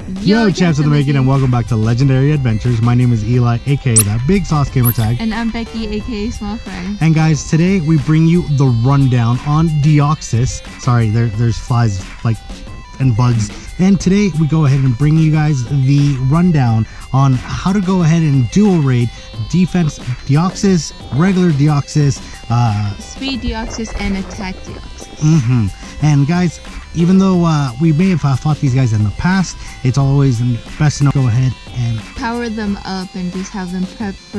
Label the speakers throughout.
Speaker 1: Yo, champs of the making, and welcome back to Legendary Adventures. My name is Eli, aka that Big Sauce Gamer Tag.
Speaker 2: And I'm Becky, aka Small Fry.
Speaker 1: And guys, today we bring you the rundown on Deoxys. Sorry, there's flies and bugs. And today we go ahead and bring you guys the rundown on how to go ahead and dual raid defense Deoxys, regular Deoxys,
Speaker 2: speed Deoxys, and attack Deoxys.
Speaker 1: And guys, even though we may have fought these guys in the past, it's always best to go ahead and
Speaker 2: power them up and just have them prep for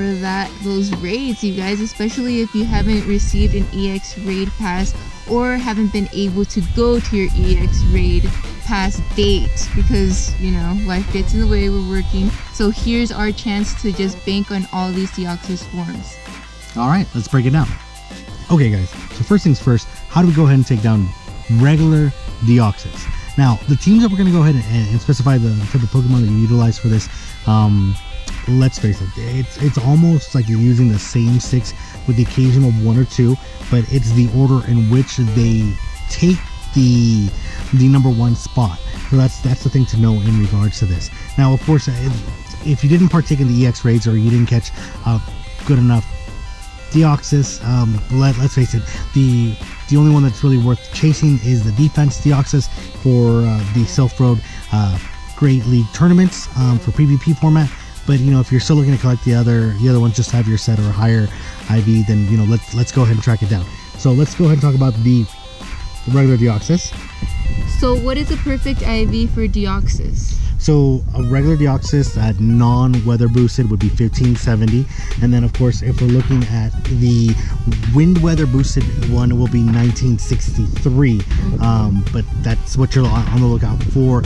Speaker 2: those raids, you guys, especially if you haven't received an EX raid pass or haven't been able to go to your EX raid pass date because, you know, life gets in the way, we're working. So here's our chance to just bank on all these Deoxys swarms.
Speaker 1: Alright, let's break it down. Okay guys, so first things first, how do we go ahead and take down regular Deoxys? Now, the teams that we're going to go ahead and specify the type of Pokemon that you utilize for this, let's face it, it's almost like you're using the same 6 with the occasional 1 or 2, but it's the order in which they take the number 1 spot. So that's the thing to know in regards to this. Now, of course, if you didn't partake in the EX raids or you didn't catch good enough Deoxys, let's face it, the only one that's really worth chasing is the defense Deoxys for the Silph Road Great League tournaments for PvP format. But you know, if you're still looking to collect the other ones, just have your set or higher IV, then you know let's go ahead and track it down. So let's go ahead and talk about the regular Deoxys.
Speaker 2: So what is a perfect IV for Deoxys?
Speaker 1: So a regular Deoxys at non-weather boosted would be 1570, and then of course if we're looking at the wind weather boosted one, it will be 1963. But that's what you're on the lookout for.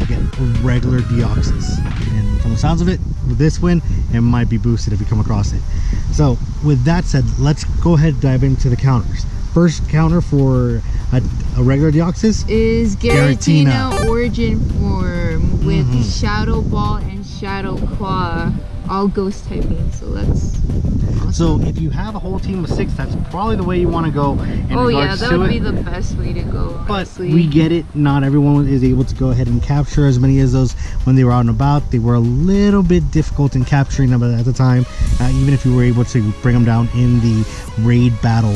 Speaker 1: Again, regular Deoxys, and from the sounds of it, with this win, it might be boosted if you come across it. So with that said, let's go ahead and dive into the counters. First counter for a regular Deoxys
Speaker 2: is Giratina Origin form with Shadow Ball and Shadow Claw, all ghost typing. So that's awesome.
Speaker 1: So if you have a whole team of 6, that's probably the way you want to go.
Speaker 2: Oh yeah, that would be the best way to go. Honestly.
Speaker 1: But we get it. Not everyone is able to go ahead and capture as many as those when they were out and about. They were a little bit difficult in capturing them at the time, even if you were able to bring them down in the raid battle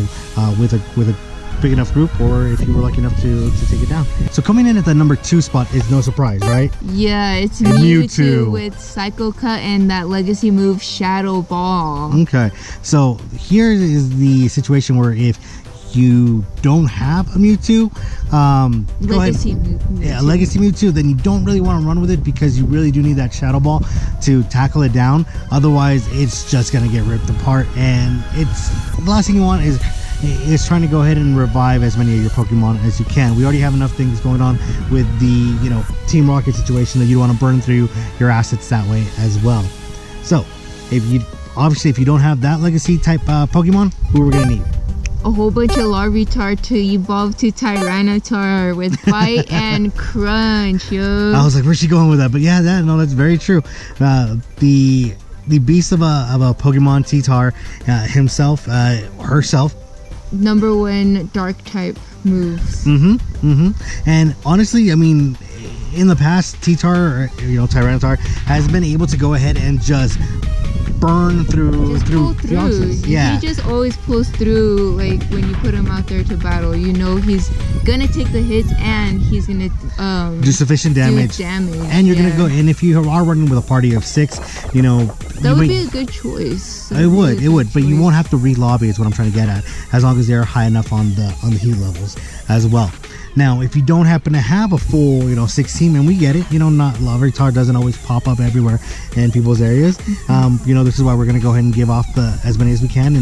Speaker 1: with a big enough group, or if you were lucky enough to take it down. So coming in at the number 2 spot is no surprise, right?
Speaker 2: Yeah, it's Mewtwo with Psycho Cut and that legacy move Shadow Ball.
Speaker 1: Okay, so here is the situation where if you don't have a Mewtwo,
Speaker 2: Legacy
Speaker 1: Mewtwo, then you don't really want to run with it because you really do need that Shadow Ball to tackle it down. Otherwise, it's just gonna get ripped apart, and it's the last thing you want is trying to go ahead and revive as many of your Pokemon as you can. We already have enough things going on with the Team Rocket situation that you want to burn through your assets that way as well. So if you don't have that legacy type Pokemon, who are we gonna need?
Speaker 2: A whole bunch of Larvitar to evolve to Tyranitar with Bite and Crunch, yo.
Speaker 1: I was like, where's she going with that? But yeah, that's very true. The beast of a Pokemon, T-Tar himself, herself.
Speaker 2: Number 1 dark type moves.
Speaker 1: And honestly, I mean, in the past, T-Tar, Tyranitar has been able to go ahead and just burn through Deoxys. Yeah,
Speaker 2: he just always pulls through. Like when you put him out there to battle, you know he's gonna take the hits and he's gonna
Speaker 1: do sufficient damage. And you're gonna go. And if you are running with a party of 6,
Speaker 2: that would be a good choice.
Speaker 1: It would, but you won't have to re-lobby. Is what I'm trying to get at. As long as they're high enough on the heat levels as well. Now, if you don't happen to have a full, 6 team, and we get it, not Larvitar doesn't always pop up everywhere in people's areas. This is why we're gonna go ahead and give off as many as we can,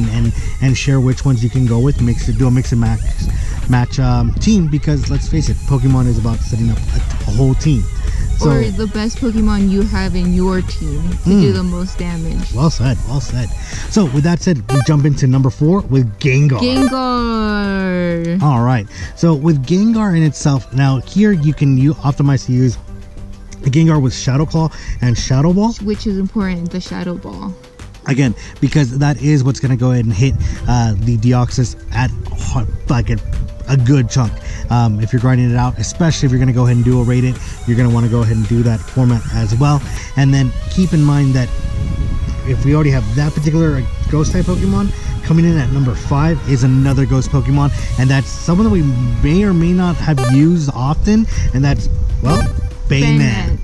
Speaker 1: and share which ones you can go with. Do a mix and match team, because let's face it, Pokemon is about setting up a whole team. So,
Speaker 2: or the best Pokemon you have in your team to do the most damage.
Speaker 1: Well said, well said. So with that said, we jump into number 4 with Gengar. All right. So with Gengar in itself, now here you can optimize to use a Gengar with Shadow Claw and Shadow Ball,
Speaker 2: which is important. The Shadow Ball.
Speaker 1: Again, because that is what's going to go ahead and hit the Deoxys at a good chunk. If you're grinding it out, especially if you're going to go ahead and dual rate it, you're going to want to go ahead and do that format as well. And then keep in mind that if we already have that particular ghost type Pokemon, coming in at number 5 is another ghost Pokemon, and that's someone that we may or may not have used often, and that's, well, Banette.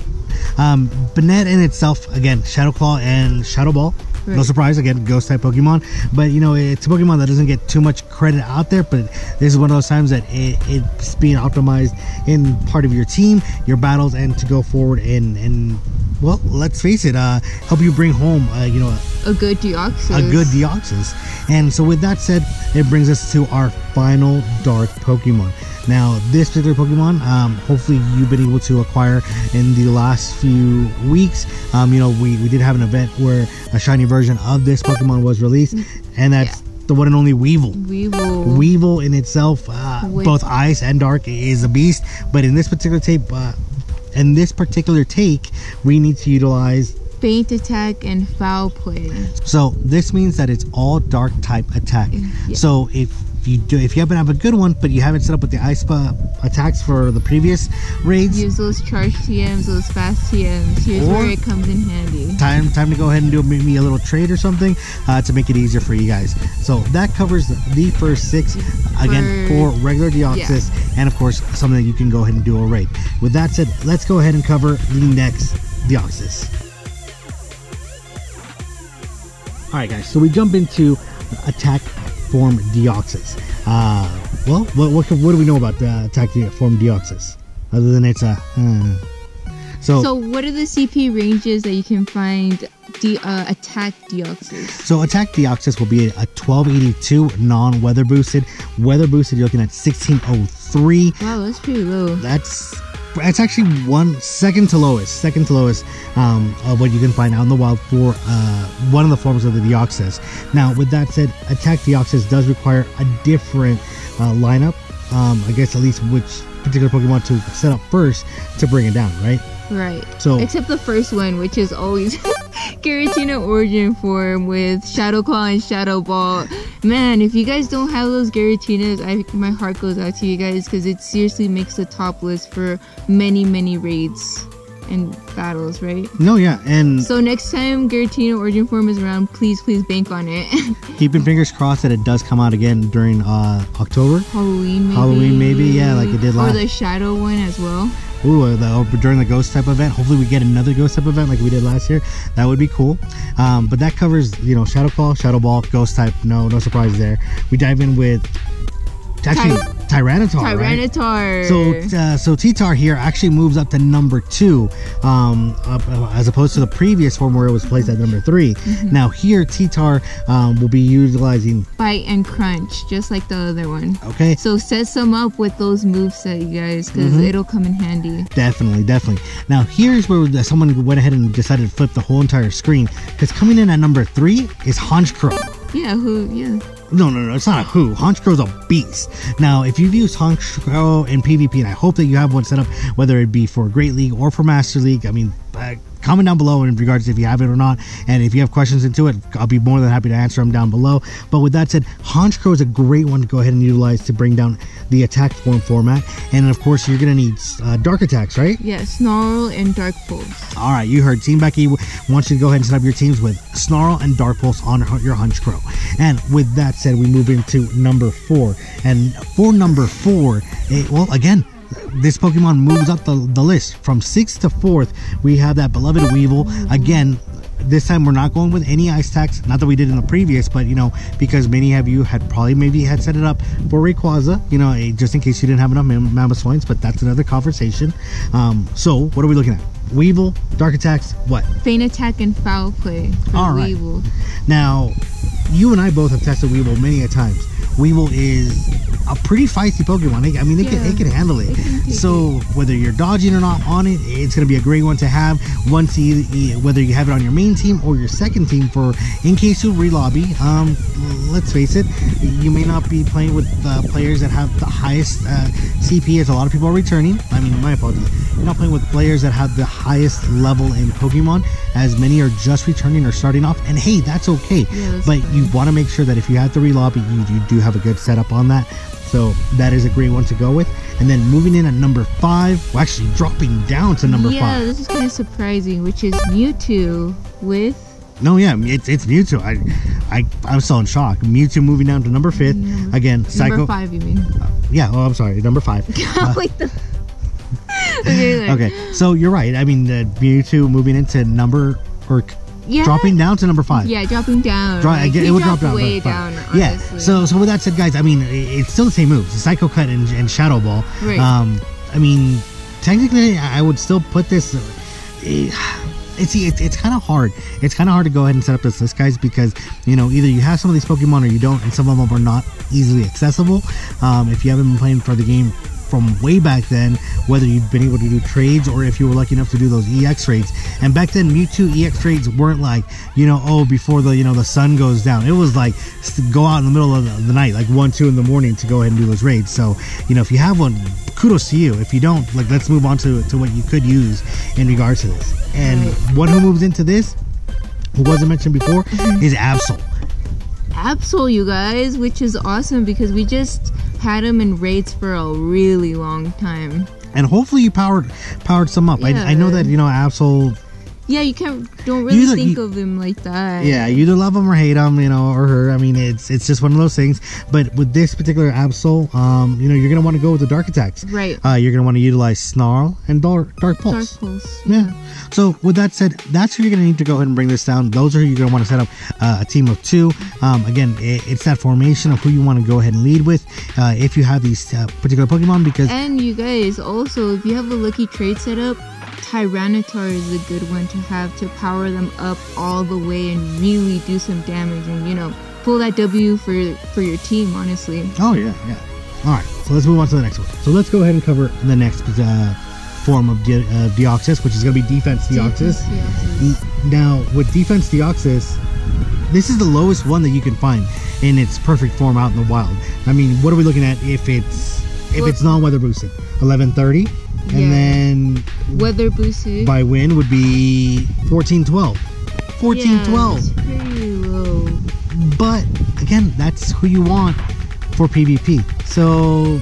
Speaker 1: Banette in itself, again, Shadow Claw and Shadow Ball. Right. No surprise, again, ghost type Pokemon, but you know, it's a Pokemon that doesn't get too much credit out there, but this is one of those times that it's being optimized in part of your team, your battles, and to go forward and well, let's face it, help you bring home you know,
Speaker 2: a good Deoxys.
Speaker 1: A good Deoxys. And so with that said, it brings us to our final dark Pokemon. Now, this particular Pokemon, hopefully you've been able to acquire in the last few weeks. You know, we did have an event where a shiny version of this Pokemon was released, and that's the one and only Weevil. Weevil in itself, both ice and dark, is a beast. But in this particular take, we need to utilize
Speaker 2: Feint Attack and Foul Play.
Speaker 1: So this means that it's all dark type attack. Yeah. So if you happen to have a good one, but you haven't set up with the ice attacks for the previous raids,
Speaker 2: use those charge TMs, those fast TMs. Here's where it comes in handy.
Speaker 1: Time to go ahead and do maybe a little trade or something to make it easier for you guys. So that covers the first 6 again for regular Deoxys, and of course something that you can go ahead and do a raid. With that said, let's go ahead and cover the next Deoxys. Alright guys, so we jump into attack form Deoxys. Well, what do we know about the attack form Deoxys? Other than it's
Speaker 2: So what are the CP ranges that you can find attack Deoxys? So
Speaker 1: attack Deoxys will be a 1282 non-weather boosted. Weather boosted, you're looking at 1603.
Speaker 2: Wow, that's pretty low.
Speaker 1: That's actually second to lowest of what you can find out in the wild for one of the forms of the Deoxys. Now, with that said, attack Deoxys does require a different lineup. I guess at least which particular Pokemon to set up first to bring it down, right?
Speaker 2: Right. So except the first one, which is always Giratina Origin form with Shadow Claw and Shadow Ball. Man, if you guys don't have those Giratinas, my heart goes out to you guys, because it seriously makes the top list for many raids and battles, right?
Speaker 1: No, yeah, and
Speaker 2: so next time Giratina Origin form is around, please bank on it.
Speaker 1: Keeping fingers crossed that it does come out again during October.
Speaker 2: Halloween maybe,
Speaker 1: yeah, like it did last.
Speaker 2: Or the Shadow one as well.
Speaker 1: Ooh, during the ghost type event. Hopefully we get another ghost type event like we did last year. That would be cool. But that covers, you know, Shadow Claw, Shadow Ball, ghost type. No surprise there. We dive in with actually Tyranitar. Right? So T-Tar here actually moves up to number 2, as opposed to the previous form where it was placed at number 3. Now here T-Tar will be utilizing
Speaker 2: Bite and Crunch, just like the other one.
Speaker 1: Okay.
Speaker 2: So set some up with those moveset, you guys, because it'll come in handy.
Speaker 1: Definitely. Now here's where someone went ahead and decided to flip the whole entire screen, because coming in at number 3 is Honchkrow.
Speaker 2: Yeah,
Speaker 1: No, it's not a who. Honchkrow's a beast. Now, if you've used Honchkrow in PvP, and I hope that you have one set up, whether it be for Great League or for Master League, I mean, comment down below in regards to if you have it or not, and if you have questions into it, I'll be more than happy to answer them down below. But with that said, Honchkrow is a great one to go ahead and utilize to bring down the attack form format, and of course you're gonna need dark attacks, right?
Speaker 2: Yeah, Snarl and Dark Pulse.
Speaker 1: All right, you heard. Team Becky wants you to go ahead and set up your teams with Snarl and Dark Pulse on your Honchkrow. And with that said, we move into number 4, and for number 4, well, again, this Pokemon moves up the list from 6th to 4th. We have that beloved Weevil. Again, this time we're not going with any ice attacks, not that we did in the previous, but you know, because many of you had maybe set it up for Rayquaza, you know, just in case you didn't have enough Mammoth, but that's another conversation. So what are we looking at? Weevil, dark attacks, what?
Speaker 2: Feint Attack and Foul Play for Weevil.
Speaker 1: Now, you and I both have tested Weevil many a times. Weevil is a pretty feisty Pokemon. I mean, it can handle it. So whether you're dodging or not on it, it's going to be a great one to have once whether you have it on your main team or your second team for in case you relobby. Let's face it, you may not be playing with players that have the highest CP, as a lot of people are returning. I mean, my apologies. You're not playing with players that have the highest level in Pokemon, as many are just returning or starting off, and hey, that's okay. But you want to make sure that if you have to relobby, you do have a good setup on that. So that is a great one to go with. And then moving in at number 5, well, actually dropping down to number 5.
Speaker 2: Yeah, this is kind of surprising, which is Mewtwo with...
Speaker 1: No, yeah, it's Mewtwo. I'm still in shock. Mewtwo moving down to number 5th. Again, Psycho...
Speaker 2: Number 5, you mean?
Speaker 1: Yeah, oh, I'm sorry, number 5.
Speaker 2: Like the...
Speaker 1: Okay, so you're right. I mean, Mewtwo moving into number... or dropping down to number 5.
Speaker 2: Yeah, dropping down.
Speaker 1: It will drop down.
Speaker 2: Way down, honestly.
Speaker 1: Yeah. So with that said, guys, I mean, it's still the same moves: Psycho Cut and Shadow Ball.
Speaker 2: Right.
Speaker 1: I mean, technically, I would still put this. It's kind of hard. It's kind of hard to go ahead and set up this list, guys, because either you have some of these Pokemon or you don't, and some of them are not easily accessible. If you haven't been playing for the game from way back then, whether you've been able to do trades or if you were lucky enough to do those EX trades. And back then, Mewtwo EX trades weren't like, before the sun goes down. It was like go out in the middle of the night, like 1, 2 in the morning to go ahead and do those raids. So, if you have one, kudos to you. If you don't, let's move on to what you could use in regards to this. And one who moves into this, who wasn't mentioned before, is Absol.
Speaker 2: Absol, you guys, which is awesome because we just had him in raids for a really long time.
Speaker 1: And hopefully you powered some up.
Speaker 2: Yeah.
Speaker 1: I know that Absol.
Speaker 2: Yeah, don't really think of him like that.
Speaker 1: Yeah, you either love him or hate him, or her. I mean, it's just one of those things. But with this particular Absol, you're gonna want to go with the dark attacks.
Speaker 2: Right.
Speaker 1: You're gonna want to utilize Snarl and Dark Pulse.
Speaker 2: Dark Pulse.
Speaker 1: Yeah. So with that said, that's who you're gonna need to go ahead and bring this down. Those are who you're gonna want to set up a team of 2. Again, it's that formation of who you want to go ahead and lead with. If you have these particular Pokemon,
Speaker 2: and you guys also, if you have a lucky trade setup, Tyranitar is a good one to have to power them up all the way and really do some damage and pull that W for your team, honestly.
Speaker 1: Oh yeah. All right, so let's move on to the next one. So let's go ahead and cover the next form of Deoxys, which is going to be Defense Deoxys. Now with Defense Deoxys, this is the lowest one that you can find in its perfect form out in the wild. I mean, what are we looking at if it's non-weather boosted? 1130. And then
Speaker 2: weather boosted
Speaker 1: by wind would be 1412. 1412.
Speaker 2: Yeah, pretty low.
Speaker 1: But again, that's who you want for PvP. So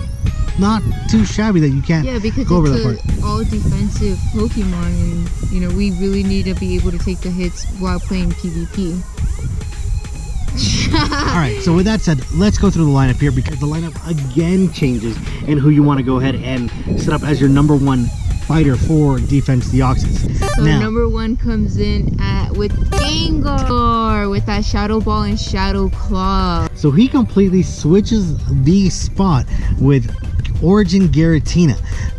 Speaker 1: not too shabby that you can't go over that part.
Speaker 2: It's all defensive Pokemon, and we really need to be able to take the hits while playing PvP.
Speaker 1: Alright, so with that said, let's go through the lineup here, because the lineup again changes in who you want to go ahead and set up as your number 1 fighter for Defense Deoxys.
Speaker 2: So now, number 1 comes in with Gengar with that Shadow Ball and Shadow Claw.
Speaker 1: So he completely switches the spot with Origin Giratina.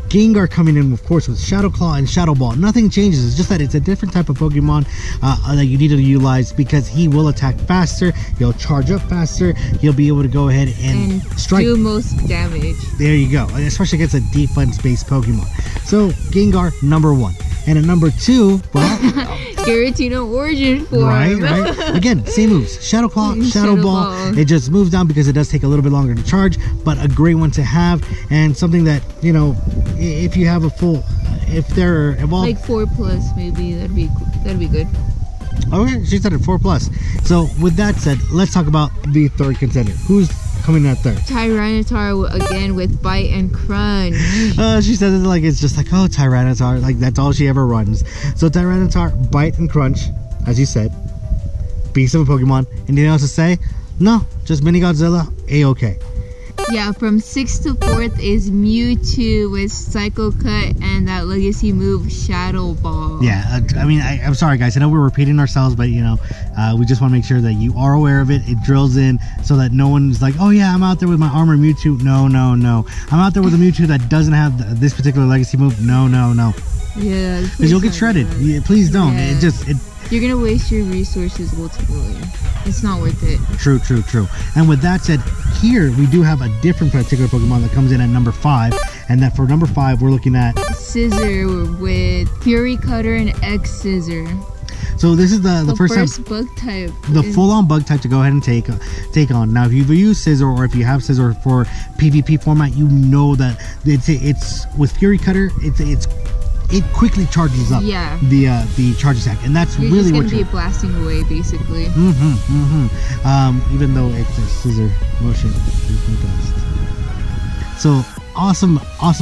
Speaker 1: Gengar coming in, of course, with Shadow Claw and Shadow Ball. Nothing changes. It's just that it's a different type of Pokemon that you need to utilize, because he will attack faster. He'll charge up faster. He'll be able to go ahead and strike.
Speaker 2: Do most damage.
Speaker 1: There you go. Especially against a defense-based Pokemon. So Gengar, number 1. And at number 2, well,
Speaker 2: Giratina Origin form.
Speaker 1: Right. Again, same moves. Shadow Claw, Shadow Ball. It just moves down because it does take a little bit longer to charge, but a great one to have, and something that, if you have a full, if they're evolved,
Speaker 2: like 4+, maybe that'd be good.
Speaker 1: Okay, she said it 4+. So with that said, let's talk about the 3rd contender. Who's coming in at 3rd?
Speaker 2: Tyranitar again with Bite and Crunch.
Speaker 1: She says it like it's just like, oh, Tyranitar, like that's all she ever runs. So Tyranitar, Bite and Crunch, as you said, beast of a Pokemon. Anything else to say? No, just Mini Godzilla, A-okay.
Speaker 2: Yeah, from 6th to 4th is Mewtwo with Psycho Cut and that legacy move Shadow Ball.
Speaker 1: Yeah, I mean, I'm sorry guys, I know we're repeating ourselves, but we just want to make sure that you are aware of it. It drills in so that no one's like, oh yeah, I'm out there with my armor Mewtwo. No. I'm out there with a Mewtwo that doesn't have this particular legacy move. No.
Speaker 2: Yeah,
Speaker 1: because you'll get shredded. Yeah, please don't.
Speaker 2: Yeah.
Speaker 1: You're
Speaker 2: gonna waste your resources ultimately. It's not worth it.
Speaker 1: True. And with that said, here we do have a different particular Pokemon that comes in at number 5, and that for number 5 we're looking at
Speaker 2: Scissor with Fury Cutter and X Scissor.
Speaker 1: So this is the
Speaker 2: first bug type,
Speaker 1: the full-on bug type to go ahead and take on. Now, if you've used Scissor, or if you have Scissor for PvP format, you know that it's with Fury Cutter. It quickly charges up the charge attack, and that's
Speaker 2: you're
Speaker 1: really
Speaker 2: just gonna be blasting away basically.
Speaker 1: Even though it's a scissor motion, So awesome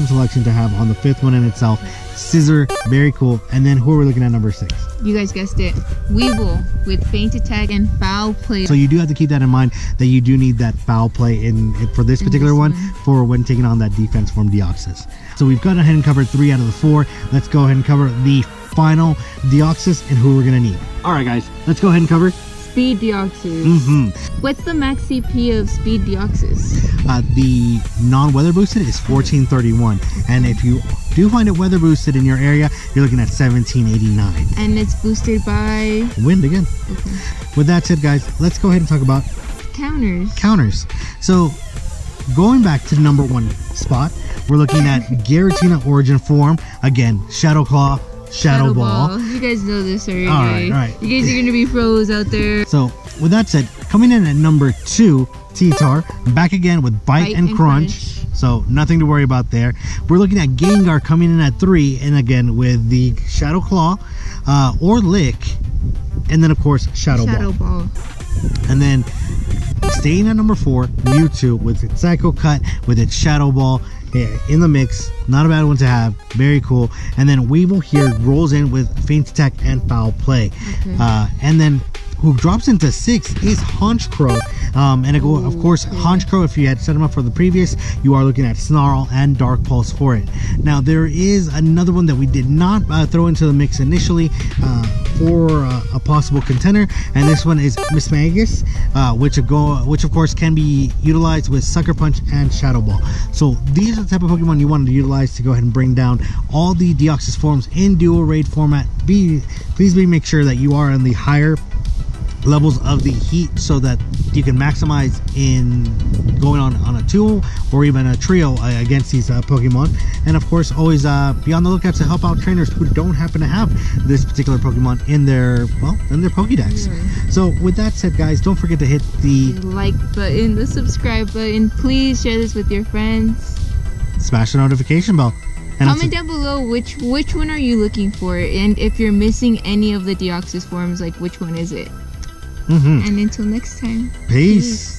Speaker 1: selection to have on the 5th one in itself. Scissor, very cool. And then who are we looking at number 6?
Speaker 2: You guys guessed it. Weevil with feint attack and foul play.
Speaker 1: So you do have to keep that in mind, that you do need that foul play in for this particular one for when taking on that defense from Deoxys. So we've gone ahead and covered 3 out of the 4. Let's go ahead and cover the final Deoxys and who we're gonna need. All right, guys, let's go ahead and cover
Speaker 2: Speed Deoxys. What's the max CP of Speed Deoxys?
Speaker 1: The non-weather boosted is 1431, and if you do find it weather boosted in your area, you're looking at 1789.
Speaker 2: And it's boosted by
Speaker 1: wind again.
Speaker 2: Okay.
Speaker 1: With that said, guys, let's go ahead and talk about counters. So going back to the number 1 spot, we're looking at Giratina Origin Form. Again, Shadow Claw, Shadow Ball.
Speaker 2: You guys know this already.
Speaker 1: All right.
Speaker 2: You guys are gonna be pros out there.
Speaker 1: So with that said, coming in at number 2, T-Tar, back again with Bite and Crunch. So nothing to worry about there. We're looking at Gengar coming in at 3, and again with the Shadow Claw or Lick, and then of course Shadow Ball. And then staying at number 4, Mewtwo with its Psycho Cut, with its Shadow Ball in the mix. Not a bad one to have. Very cool. And then Weevil here rolls in with feint attack and foul play. And then who drops into 6 is Honchkrow. And of course, Honchkrow, if you had set him up for the previous, you are looking at Snarl and Dark Pulse for it. Now, there is another one that we did not throw into the mix initially for a possible contender, and this one is Mismagus, which of course can be utilized with Sucker Punch and Shadow Ball. So these are the type of Pokemon you wanted to utilize to go ahead and bring down all the Deoxys forms in dual raid format. Please make sure that you are in the higher levels of the heat so that you can maximize in going on a duo or even a trio against these Pokemon. And of course, always be on the lookout to help out trainers who don't happen to have this particular Pokemon in their Pokédex. So with that said, guys, don't forget to hit the
Speaker 2: like button, the subscribe button. Please share this with your friends. Smash the notification bell. And comment down below which one are you looking for, and if you're missing any of the Deoxys forms, like which one is it? And until next time,
Speaker 1: peace.